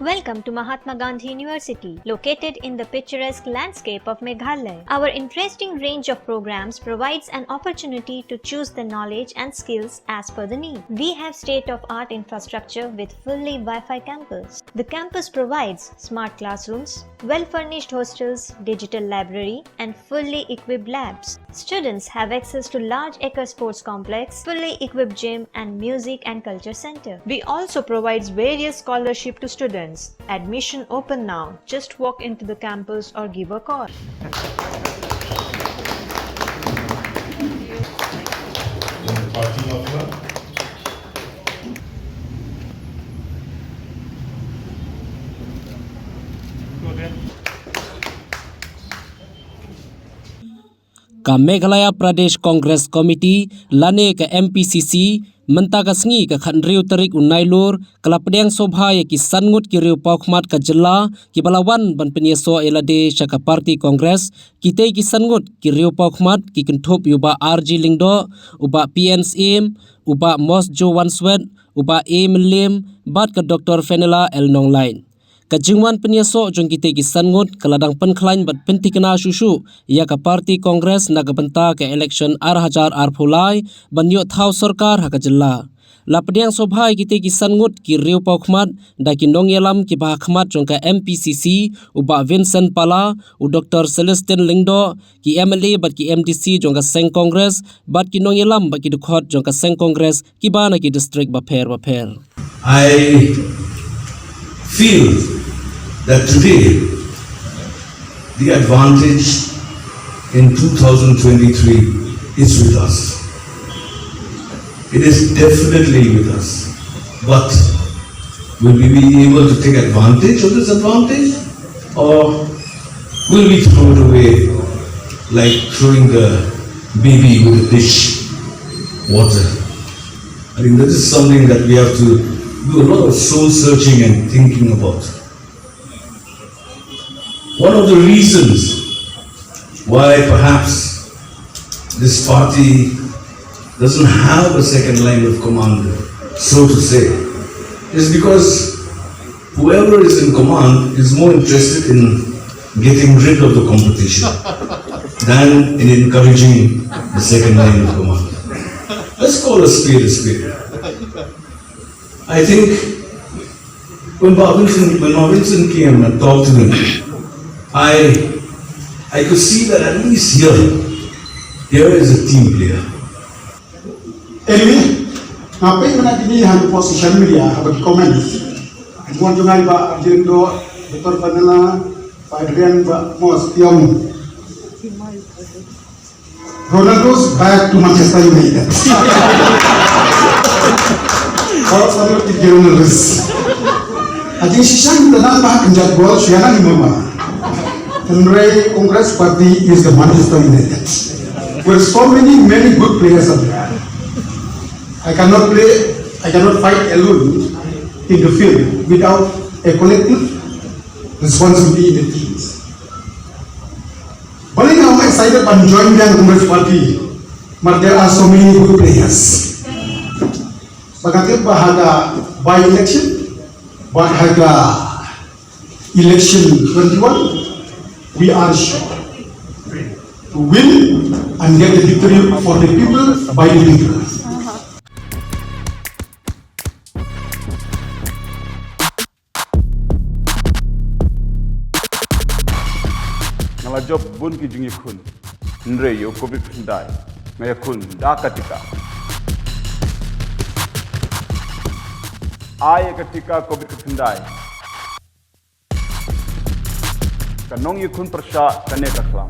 Welcome to Mahatma Gandhi University, located in the picturesque landscape of Meghalaya. Our interesting range of programs provides an opportunity to choose the knowledge and skills as per the need. We have state-of-art infrastructure with fully Wi-Fi campus. The campus provides smart classrooms, well-furnished hostels, digital library, and fully equipped labs. Students have access to large acre sports complex, fully equipped gym, and music and culture center. We also provides various scholarship to students. Admission open now. Just walk into the campus or give a call. Ka Meghalaya Pradesh Congress Committee lane ka MPCC menta ka sngi ka khanriu tarik unailur kalapdeng sobha ya ki sangut ki riu paukmat ka jilla ki balawan ban penyeso elade shaka party congress kite ki sangut ki riu paukmat ki kenthop yuba RG Lingdo uba PNSM uba Mos Jo Wanswet uba A Melim bat ka Dr. Fenela El Nonglain Kajingwan penyeso jong kita ki sangut kaladang penklain bat pentikena susu ia ka parti kongres naga benta ke election arhajar arphulai banyo thau sarkar haka jilla lapdiang sobhai kita ki sangut ki riu paukmat da ki nongyelam ki bahkhmat jong ka MPCC uba Vincent Pala u Dr. Celestin Lingdo ki MLA bat ki MDC jong ka seng kongres bat ki nongyelam bat ki dukhot jong ka seng kongres ki bana ki district baper I feel that today the advantage in 2023 is with us. It is definitely with us. But will we be able to take advantage of this advantage, or will we throw it away like throwing the baby with a dish water? I think that is something that we have to do a lot of soul searching and thinking about. One of the reasons why perhaps this party doesn't have a second line of command, so to say, is because whoever is in command is more interested in getting rid of the competition than in encouraging the second line of command. Let's call a spade a spade. I think when Robinson came and talked to him, I could see that at least here is a team player. Anyway, ngapain na kini hantu social media habag comment. Mo jungai ba agendo Dr. Fenela Pak Adrian ba Mos Tiong. Ronaldo's back to Manchester United. Kalau saya di journalist, aja sisang tenang bah kenjat gol siapa ni mama. Tenrai Congress Party is the Manchester United, where so many good players are there. I cannot fight alone in the field without a collective responsibility in the teams. Paling I'm excited about joining the Congress Party, but there are so many good players. Bagaimana bahaga by election, bahaga election 21. We are sure to win and get the victory for the people by the people. Ngala job bun ki jungi khun nre yo covid ndai me khun da katika ay katika covid ndai kanong yikhun prasha kane ka khlam